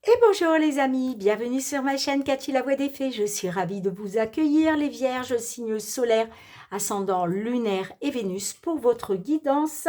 Et bonjour les amis, bienvenue sur ma chaîne Cathy la voix des fées. Je suis ravie de vous accueillir les vierges, signes solaires, ascendant lunaire et Vénus pour votre guidance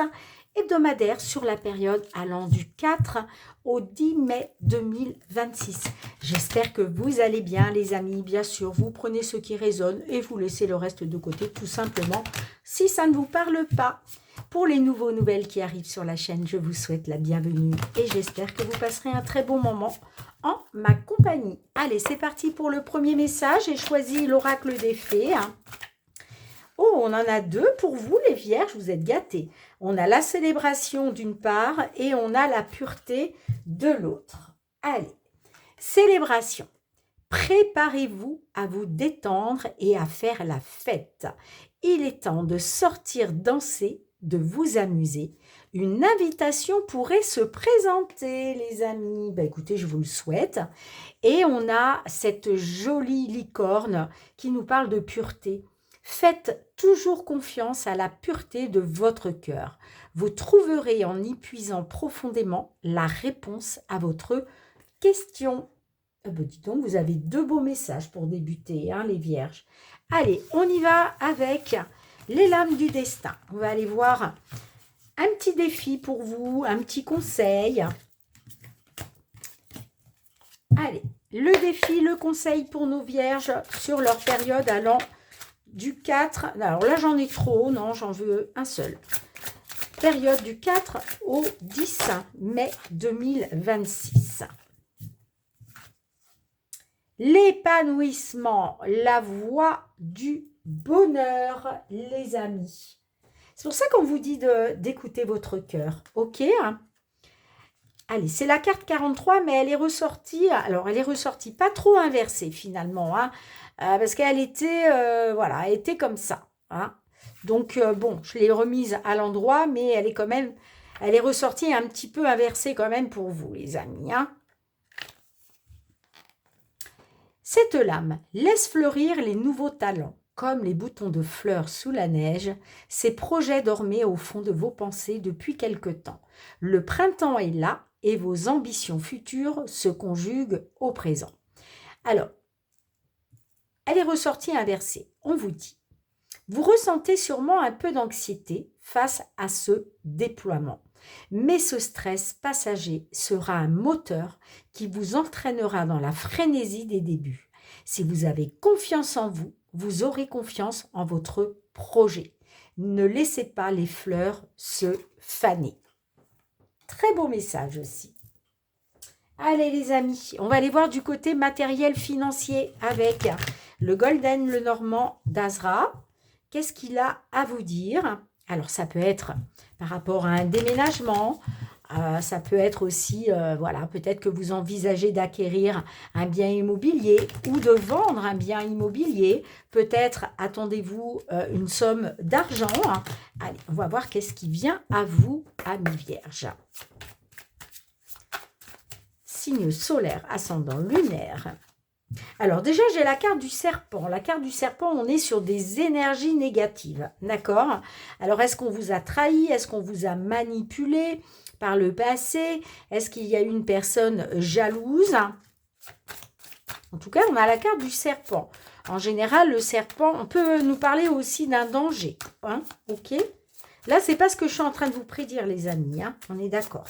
hebdomadaire sur la période allant du 4 au 10 mai 2026. J'espère que vous allez bien les amis. Bien sûr, vous prenez ce qui résonne et vous laissez le reste de côté tout simplement si ça ne vous parle pas. Pour les nouvelles qui arrivent sur la chaîne, je vous souhaite la bienvenue et j'espère que vous passerez un très bon moment en ma compagnie. Allez, c'est parti pour le premier message. J'ai choisi l'oracle des fées. Oh, on en a deux pour vous, les vierges, vous êtes gâtés. On a la célébration d'une part et on a la pureté de l'autre. Allez, célébration. Préparez-vous à vous détendre et à faire la fête. Il est temps de sortir danser, de vous amuser. Une invitation pourrait se présenter, les amis. Ben, écoutez, je vous le souhaite. Et on a cette jolie licorne qui nous parle de pureté. Faites toujours confiance à la pureté de votre cœur. Vous trouverez en y puisant profondément la réponse à votre question. Ben dis donc, vous avez deux beaux messages pour débuter, hein, les vierges. Allez, on y va avec les lames du destin. On va aller voir un petit défi pour vous, un petit conseil. Allez, le défi, le conseil pour nos vierges sur leur période allant du 4. Alors là, j'en ai trop, non, j'en veux un seul. Période du 4 au 10 mai 2026. L'épanouissement, la voie du bonheur, les amis. C'est pour ça qu'on vous dit d'écouter votre cœur, ok? Allez, c'est la carte 43, mais elle est ressortie, alors elle est ressortie pas trop inversée finalement, hein, parce qu'elle était, voilà, elle était comme ça. Hein. Donc, bon, je l'ai remise à l'endroit, mais elle est quand même, elle est ressortie un petit peu inversée quand même pour vous, les amis, hein. Cette lame laisse fleurir les nouveaux talents, comme les boutons de fleurs sous la neige. Ces projets dormaient au fond de vos pensées depuis quelque temps. Le printemps est là et vos ambitions futures se conjuguent au présent. Alors, elle est ressortie inversée. On vous dit, vous ressentez sûrement un peu d'anxiété face à ce déploiement. Mais ce stress passager sera un moteur qui vous entraînera dans la frénésie des débuts. Si vous avez confiance en vous, vous aurez confiance en votre projet. Ne laissez pas les fleurs se faner. Très beau message aussi. Allez les amis, on va aller voir du côté matériel financier avec le Golden, le Normand d'Azra. Qu'est-ce qu'il a à vous dire? Alors, ça peut être par rapport à un déménagement, ça peut être aussi, voilà, peut-être que vous envisagez d'acquérir un bien immobilier ou de vendre un bien immobilier. Peut-être attendez-vous une somme d'argent. Allez, on va voir qu'est-ce qui vient à vous, amis vierges. Signe solaire, ascendant lunaire. Alors déjà, j'ai la carte du serpent. La carte du serpent, on est sur des énergies négatives, d'accord? Alors, est-ce qu'on vous a trahi? Est-ce qu'on vous a manipulé par le passé? Est-ce qu'il y a une personne jalouse? En tout cas, on a la carte du serpent. En général, le serpent, on peut nous parler aussi d'un danger, hein? Ok? Là, c'est pas ce que je suis en train de vous prédire, les amis, hein? On est d'accord.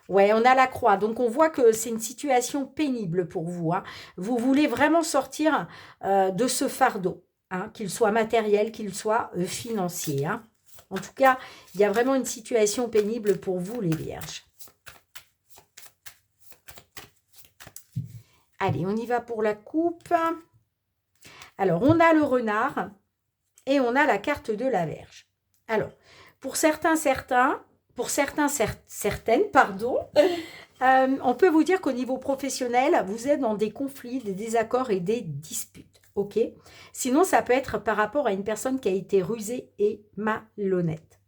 Ouais, on a la croix. Donc, on voit que c'est une situation pénible pour vous. Hein. Vous voulez vraiment sortir de ce fardeau, hein, qu'il soit matériel, qu'il soit financier. Hein. En tout cas, il y a vraiment une situation pénible pour vous, les vierges. Allez, on y va pour la coupe. Alors, on a le renard et on a la carte de la Vierge. Alors, pour certaines, pardon, on peut vous dire qu'au niveau professionnel, vous êtes dans des conflits, des désaccords et des disputes. Ok? Sinon, ça peut être par rapport à une personne qui a été rusée et malhonnête.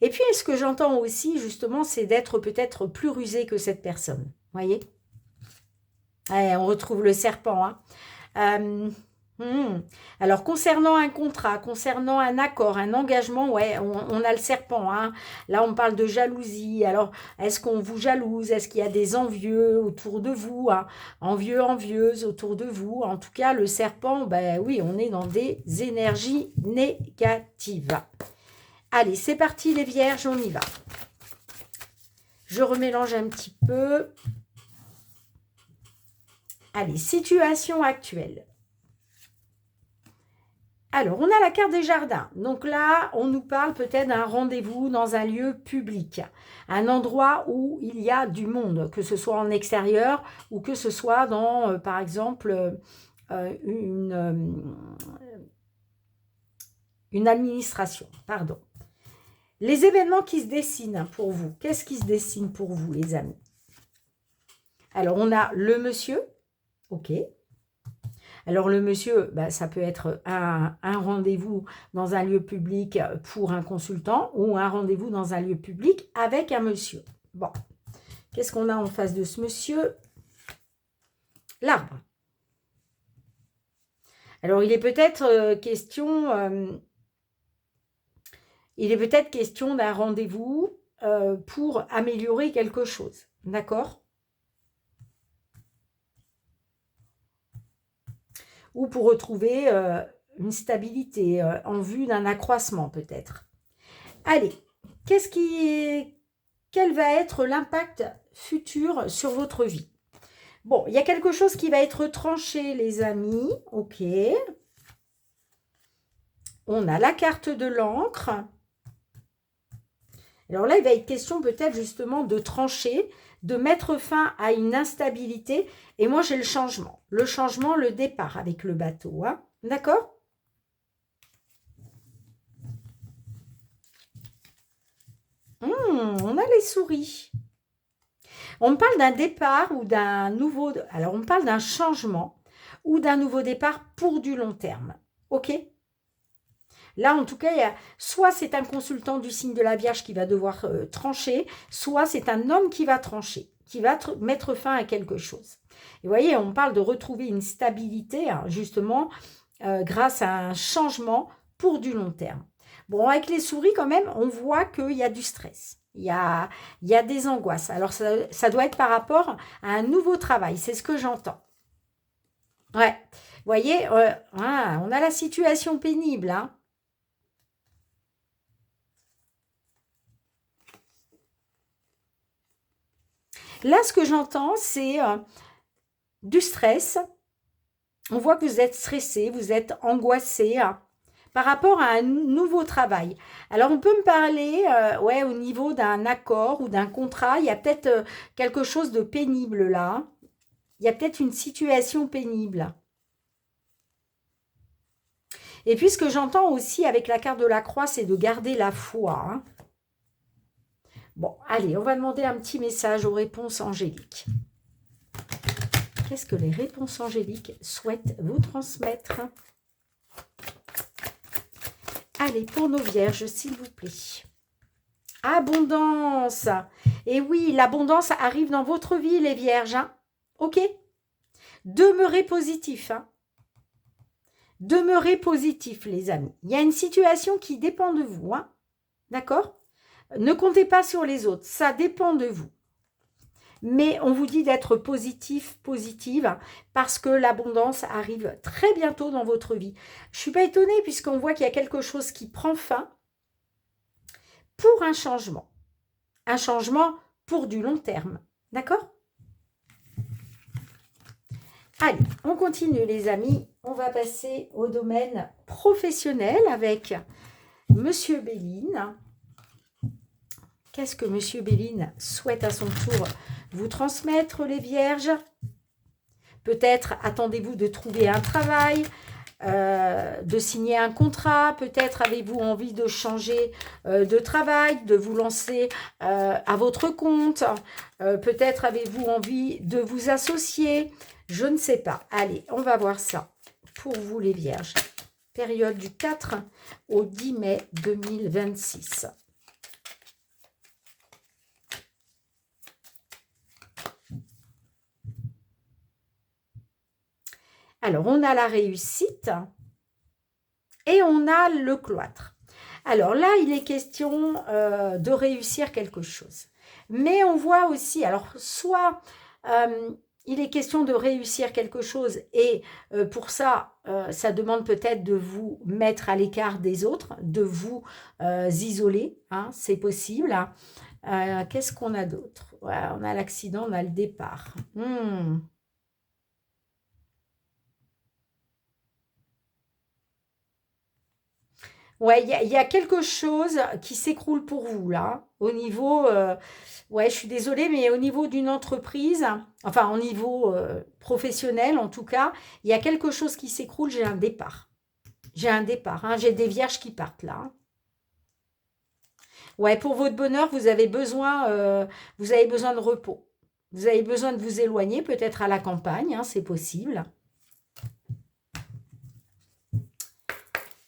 Et puis, ce que j'entends aussi, justement, c'est d'être peut-être plus rusé que cette personne. Voyez? Ouais, on retrouve le serpent. Hein. Hmm. Alors, concernant un contrat, concernant un accord, un engagement, ouais, on a le serpent, hein. Là, on parle de jalousie. Alors, est-ce qu'on vous jalouse? Est-ce qu'il y a des envieux autour de vous, hein? Envieux, envieuses autour de vous? En tout cas, le serpent, ben oui, on est dans des énergies négatives. Allez, c'est parti les vierges, on y va. Je remélange un petit peu. Allez, situation actuelle. Alors, on a la carte des jardins. Donc là, on nous parle peut-être d'un rendez-vous dans un lieu public, un endroit où il y a du monde, que ce soit en extérieur ou que ce soit dans, par exemple, une administration. Pardon. Les événements qui se dessinent pour vous. Qu'est-ce qui se dessine pour vous, les amis? Alors, on a le monsieur. OK. Alors le monsieur, bah, ça peut être un rendez-vous dans un lieu public pour un consultant ou un rendez-vous dans un lieu public avec un monsieur. Bon, qu'est-ce qu'on a en face de ce monsieur? L'arbre. Alors il est peut-être question d'un rendez-vous pour améliorer quelque chose. D'accord? Ou pour retrouver une stabilité en vue d'un accroissement peut-être. Allez, quel va être l'impact futur sur votre vie? Bon, il y a quelque chose qui va être tranché, les amis. OK. On a la carte de l'encre. Alors là, il va être question peut-être justement de trancher, de mettre fin à une instabilité. Et moi, j'ai le changement. Le changement, le départ avec le bateau. Hein. D'accord? On a les souris. On parle d'un départ ou d'un nouveau... Alors, on parle d'un changement ou d'un nouveau départ pour du long terme. OK? Là, en tout cas, soit c'est un consultant du signe de la Vierge qui va devoir trancher, soit c'est un homme qui va trancher, qui va mettre fin à quelque chose. Et vous voyez, on parle de retrouver une stabilité, hein, justement, grâce à un changement pour du long terme. Bon, avec les souris, quand même, on voit qu'il y a du stress. Il y a des angoisses. Alors, ça doit être par rapport à un nouveau travail. C'est ce que j'entends. Ouais. Vous voyez, on a la situation pénible. Hein. Là, ce que j'entends, c'est du stress. On voit que vous êtes stressé, vous êtes angoissé hein, par rapport à un nouveau travail. Alors, on peut me parler ouais, au niveau d'un accord ou d'un contrat. Il y a peut-être quelque chose de pénible là. Il y a peut-être une situation pénible. Et puis, ce que j'entends aussi avec la carte de la croix, c'est de garder la foi. Hein. Bon, allez, on va demander un petit message aux réponses angéliques. Qu'est-ce que les réponses angéliques souhaitent vous transmettre? Allez, pour nos vierges, s'il vous plaît. Abondance. Et oui, l'abondance arrive dans votre vie, les vierges. Hein. OK? Demeurez positif. Hein. Demeurez positif, les amis. Il y a une situation qui dépend de vous. Hein. D'accord? Ne comptez pas sur les autres. Ça dépend de vous. Mais on vous dit d'être positif, positive, parce que l'abondance arrive très bientôt dans votre vie. Je ne suis pas étonnée puisqu'on voit qu'il y a quelque chose qui prend fin pour un changement. Un changement pour du long terme. D'accord? Allez, on continue les amis. On va passer au domaine professionnel avec Monsieur Béline. Qu'est-ce que Monsieur Béline souhaite à son tour vous transmettre, les vierges? Peut-être attendez-vous de trouver un travail, de signer un contrat. Peut-être avez-vous envie de changer de travail, de vous lancer à votre compte. Peut-être avez-vous envie de vous associer. Je ne sais pas. Allez, on va voir ça pour vous, les vierges. Période du 4 au 10 mai 2026. Alors, on a la réussite et on a le cloître. Alors là, il est question de réussir quelque chose. Mais on voit aussi, alors soit il est question de réussir quelque chose et pour ça, ça demande peut-être de vous mettre à l'écart des autres, de vous isoler, hein, c'est possible. Qu'est-ce qu'on a d'autre? Ouais, on a l'accident, on a le départ. Ouais, il y a quelque chose qui s'écroule pour vous là, au niveau, ouais, je suis désolée, mais au niveau d'une entreprise, enfin au niveau professionnel en tout cas, il y a quelque chose qui s'écroule, j'ai un départ. J'ai un départ, hein, j'ai des vierges qui partent là, hein. Ouais, pour votre bonheur, vous avez besoin de repos. Vous avez besoin de vous éloigner, peut-être à la campagne, hein, c'est possible.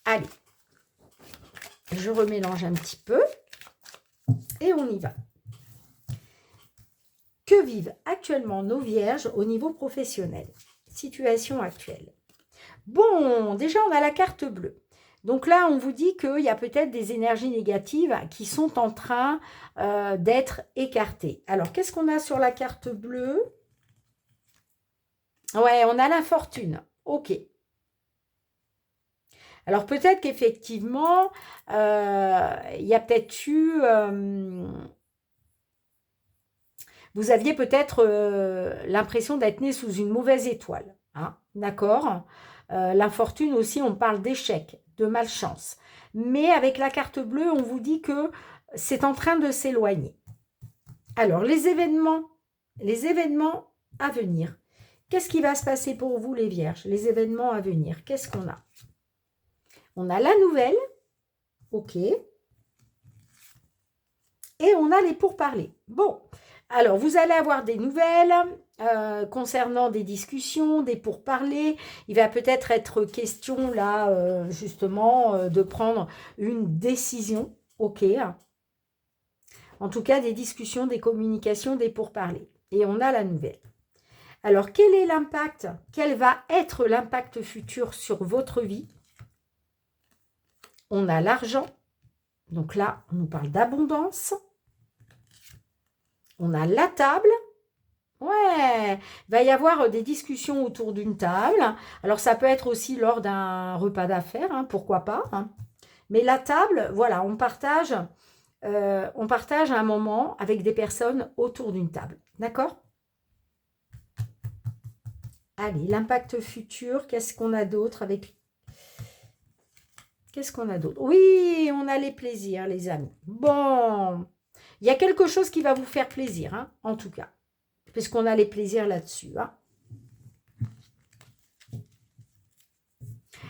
Allez, je remélange un petit peu et on y va. Que vivent actuellement nos vierges au niveau professionnel? Situation actuelle. Bon, déjà, on a la carte bleue. Donc là, on vous dit qu'il y a peut-être des énergies négatives qui sont en train d'être écartées. Alors, qu'est-ce qu'on a sur la carte bleue? Ouais, on a l'infortune. Ok. Alors, peut-être qu'effectivement, il y a peut-être eu... vous aviez peut-être l'impression d'être né sous une mauvaise étoile. Hein, d'accord. L'infortune aussi, on parle d'échec, de malchance. Mais avec la carte bleue, on vous dit que c'est en train de s'éloigner. Alors, les événements à venir. Qu'est-ce qui va se passer pour vous, les vierges? Les événements à venir, qu'est-ce qu'on a? On a la nouvelle, ok. Et on a les pourparlers. Bon, alors, vous allez avoir des nouvelles concernant des discussions, des pourparlers. Il va peut-être être question, là, justement, de prendre une décision. OK. En tout cas, des discussions, des communications, des pourparlers. Et on a la nouvelle. Alors, quel est l'impact? Quel va être l'impact futur sur votre vie? On a l'argent. Donc là, on nous parle d'abondance. On a la table. Ouais, il va y avoir des discussions autour d'une table. Alors, ça peut être aussi lors d'un repas d'affaires, hein, pourquoi pas. Hein. Mais la table, voilà, on partage un moment avec des personnes autour d'une table. D'accord? Allez, l'impact futur, qu'est-ce qu'on a d'autre avec... Qu'est-ce qu'on a d'autre? Oui, on a les plaisirs, les amis. Bon, il y a quelque chose qui va vous faire plaisir, hein, en tout cas. Puisqu'on a les plaisirs là-dessus. Hein.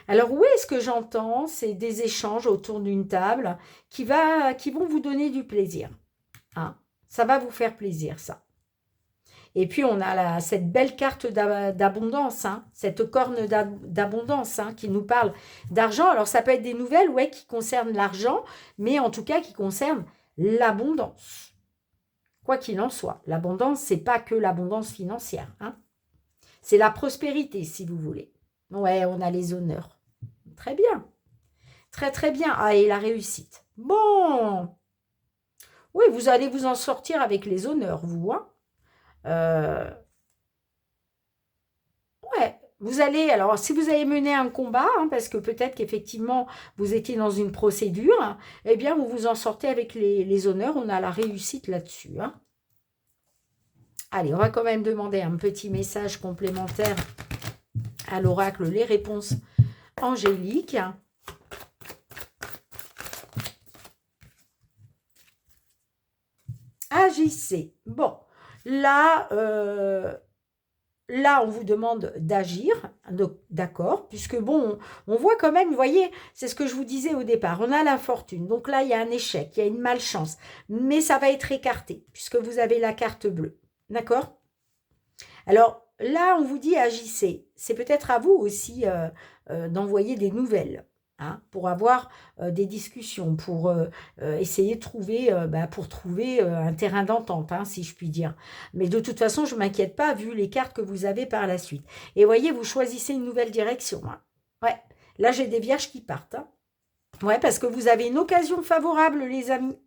Alors, où est-ce que j'entends? C'est des échanges autour d'une table qui vont vous donner du plaisir. Hein. Ça va vous faire plaisir, ça. Et puis, on a cette belle carte d'abondance, hein, cette corne d'abondance hein, qui nous parle d'argent. Alors, ça peut être des nouvelles ouais, qui concernent l'argent, mais en tout cas qui concernent l'abondance. Quoi qu'il en soit, l'abondance, ce n'est pas que l'abondance financière. Hein. C'est la prospérité, si vous voulez. Ouais, on a les honneurs. Très bien. Très, très bien. Ah, et la réussite. Bon. Oui, vous allez vous en sortir avec les honneurs, vous. Hein. Ouais. Vous allez, alors, si vous avez mené un combat, hein, parce que peut-être qu'effectivement, vous étiez dans une procédure, eh bien, vous vous en sortez avec les honneurs. On a la réussite là-dessus. Hein. Allez, on va quand même demander un petit message complémentaire à l'oracle, les réponses angéliques. Agissez. Bon, là, on vous demande d'agir, d'accord, puisque bon, on voit quand même, vous voyez, c'est ce que je vous disais au départ, on a la fortune, donc là, il y a un échec, il y a une malchance, mais ça va être écarté, puisque vous avez la carte bleue, d'accord? Alors, là, on vous dit agissez, c'est peut-être à vous aussi d'envoyer des nouvelles, hein, pour avoir des discussions, pour essayer de trouver, pour trouver un terrain d'entente, hein, si je puis dire. Mais de toute façon, je ne m'inquiète pas, vu les cartes que vous avez par la suite. Et voyez, vous choisissez une nouvelle direction. Hein. Ouais, là, j'ai des vierges qui partent. Hein. Ouais, parce que vous avez une occasion favorable, les amis.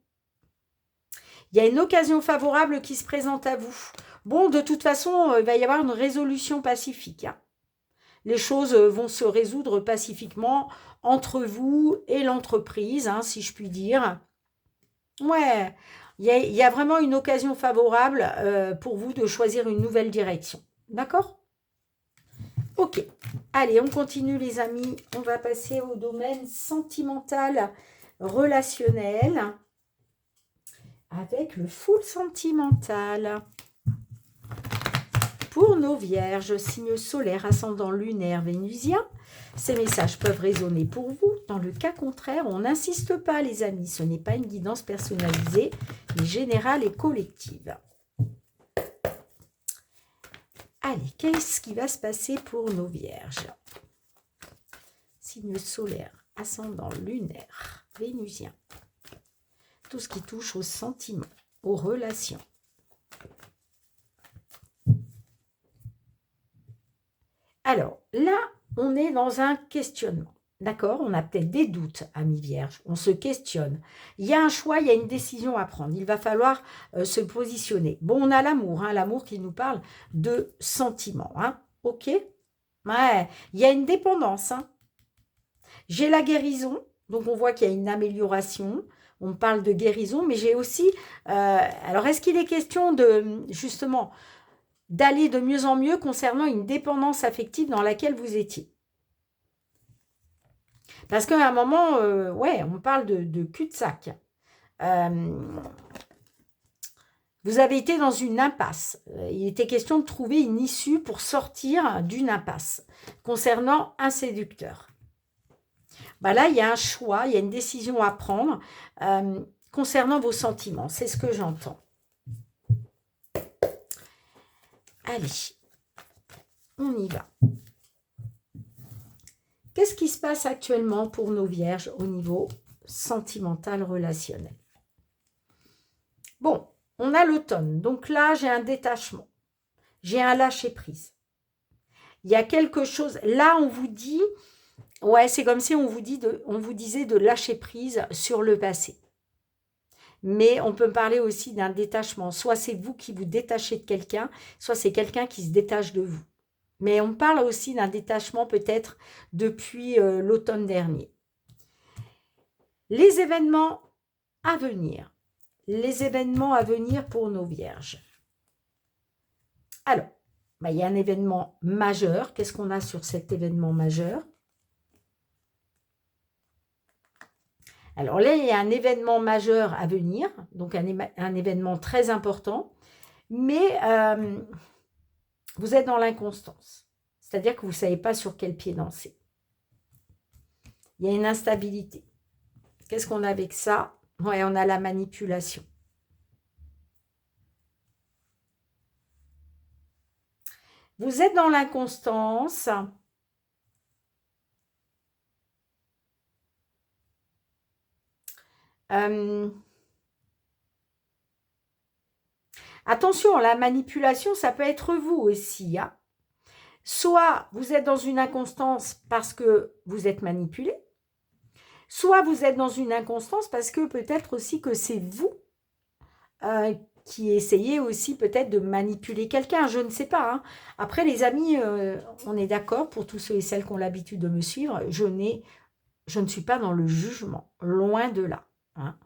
Il y a une occasion favorable qui se présente à vous. Bon, de toute façon, il va y avoir une résolution pacifique. Hein. Les choses vont se résoudre pacifiquement entre vous et l'entreprise, hein, si je puis dire. Ouais, il y a vraiment une occasion favorable pour vous de choisir une nouvelle direction. D'accord? Ok. Allez, on continue les amis. On va passer au domaine sentimental, relationnel, avec le full sentimental. Pour nos vierges, signe solaire, ascendant lunaire, vénusien, ces messages peuvent résonner pour vous. Dans le cas contraire, on n'insiste pas, les amis. Ce n'est pas une guidance personnalisée, mais générale et collective. Allez, qu'est-ce qui va se passer pour nos vierges? Signe solaire, ascendant lunaire, vénusien. Tout ce qui touche aux sentiments, aux relations. Alors, là, on est dans un questionnement. D'accord? On a peut-être des doutes, amis vierges. On se questionne. Il y a un choix, il y a une décision à prendre. Il va falloir se positionner. Bon, on a l'amour, hein, l'amour qui nous parle de sentiments. Hein, ok? Ouais, il y a une dépendance. Hein. J'ai la guérison. Donc, on voit qu'il y a une amélioration. On parle de guérison, mais j'ai aussi... alors, est-ce qu'il est question de, justement, d'aller de mieux en mieux concernant une dépendance affective dans laquelle vous étiez? Parce qu'à un moment, ouais, on parle de cul-de-sac. Vous avez été dans une impasse. Il était question de trouver une issue pour sortir d'une impasse concernant un séducteur. Bah là, il y a un choix, il y a une décision à prendre concernant vos sentiments. C'est ce que j'entends. Allez, on y va. Qu'est-ce qui se passe actuellement pour nos vierges au niveau sentimental relationnel? Bon, on a l'automne. Donc là, j'ai un détachement. J'ai un lâcher-prise. Il y a quelque chose... Là, on vous dit... Ouais, c'est comme si on vous disait de lâcher prise sur le passé. Mais on peut parler aussi d'un détachement. Soit c'est vous qui vous détachez de quelqu'un, soit c'est quelqu'un qui se détache de vous. Mais on parle aussi d'un détachement peut-être depuis l'automne dernier. Les événements à venir. Les événements à venir pour nos vierges. Alors, il y a un événement majeur. Qu'est-ce qu'on a sur cet événement majeur? Alors là, il y a un événement majeur à venir, donc un événement très important, mais vous êtes dans l'inconstance. C'est-à-dire que vous ne savez pas sur quel pied danser. Il y a une instabilité. Qu'est-ce qu'on a avec ça? Ouais, on a la manipulation. Vous êtes dans l'inconstance. Attention, la manipulation, ça peut être vous aussi. Hein. Soit vous êtes dans une inconstance parce que vous êtes manipulé, soit vous êtes dans une inconstance parce que peut-être aussi que c'est vous qui essayez aussi peut-être de manipuler quelqu'un, je ne sais pas. Hein. Après, les amis, on est d'accord, pour tous ceux et celles qui ont l'habitude de me suivre, je ne suis pas dans le jugement, loin de là. Hein.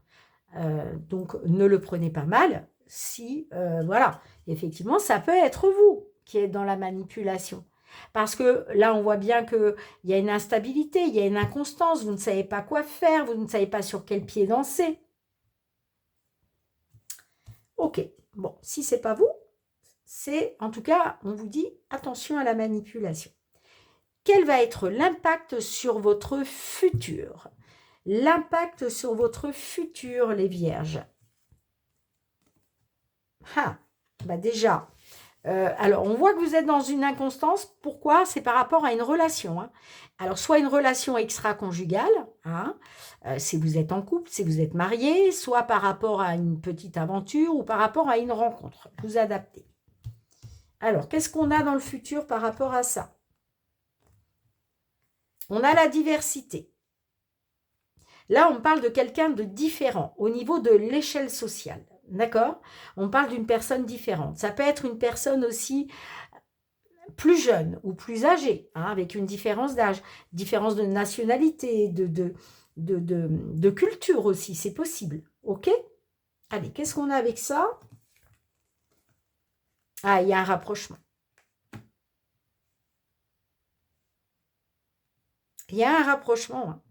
Donc, ne le prenez pas mal si, voilà, effectivement, ça peut être vous qui êtes dans la manipulation. Parce que là, on voit bien qu'il y a une instabilité, il y a une inconstance, vous ne savez pas quoi faire, vous ne savez pas sur quel pied danser. Ok, bon, si ce n'est pas vous, c'est, en tout cas, on vous dit, attention à la manipulation. Quel va être l'impact sur votre futur? L'impact sur votre futur, les vierges. Ah, bah déjà, Alors, on voit que vous êtes dans une inconstance. Pourquoi? C'est par rapport à une relation. Hein. Alors, soit une relation extra-conjugale, hein, si vous êtes en couple, si vous êtes marié, soit par rapport à une petite aventure ou par rapport à une rencontre. Vous adaptez. Alors, qu'est-ce qu'on a dans le futur par rapport à ça? On a la diversité. Là, on parle de quelqu'un de différent au niveau de l'échelle sociale. D'accord? On parle d'une personne différente. Ça peut être une personne aussi plus jeune ou plus âgée, hein, avec une différence d'âge, différence de nationalité, de culture aussi, c'est possible. OK? Allez, qu'est-ce qu'on a avec ça? Ah, il y a un rapprochement. Il y a un rapprochement. Hein.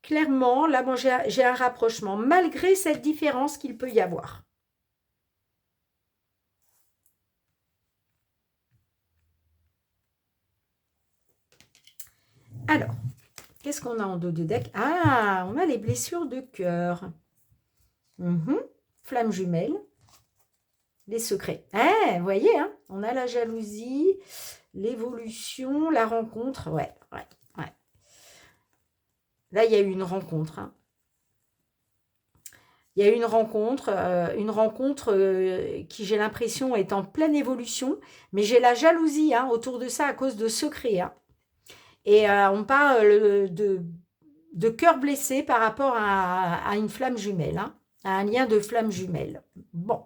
Clairement, là, moi, j'ai un rapprochement, malgré cette différence qu'il peut y avoir. Alors, qu'est-ce qu'on a en dos de deck? Ah, on a les blessures de cœur. Flamme jumelle. Les secrets. Eh, vous voyez, hein, on a la jalousie, l'évolution, la rencontre. Ouais. Là, il y a eu une rencontre. Hein. Il y a eu une rencontre qui, j'ai l'impression, est en pleine évolution. Mais j'ai la jalousie hein, autour de ça à cause de secrets. Hein. Et on parle de cœur blessé par rapport à une flamme jumelle. Hein, à un lien de flamme jumelle. Bon.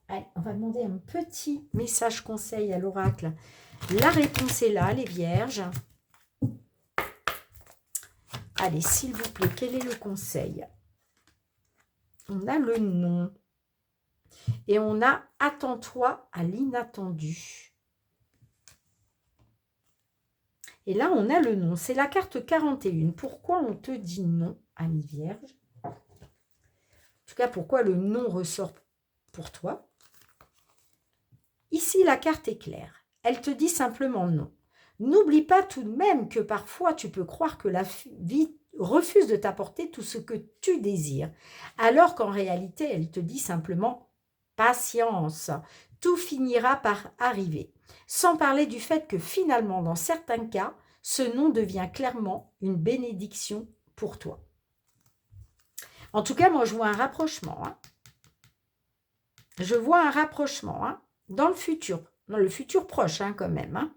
Allez, on va demander un petit message conseil à l'oracle. La réponse est là, les vierges. Allez, s'il vous plaît, quel est le conseil? On a le non. Et on a attends-toi à l'inattendu. Et là, on a le non. C'est la carte 41. Pourquoi on te dit non, ami vierge? En tout cas, pourquoi le non ressort pour toi? Ici, la carte est claire. Elle te dit simplement non. N'oublie pas tout de même que parfois tu peux croire que la vie refuse de t'apporter tout ce que tu désires, alors qu'en réalité, elle te dit simplement patience, tout finira par arriver. Sans parler du fait que finalement, dans certains cas, ce non devient clairement une bénédiction pour toi. En tout cas, moi, je vois un rapprochement. Hein. Je vois un rapprochement hein, dans le futur proche hein, quand même. Hein.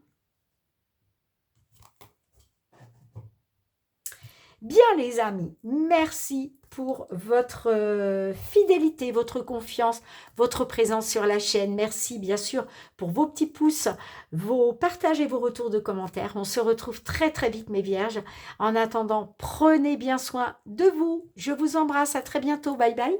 Bien les amis, merci pour votre fidélité, votre confiance, votre présence sur la chaîne. Merci bien sûr pour vos petits pouces, vos partages et vos retours de commentaires. On se retrouve très très vite mes vierges. En attendant, prenez bien soin de vous. Je vous embrasse, à très bientôt. Bye bye.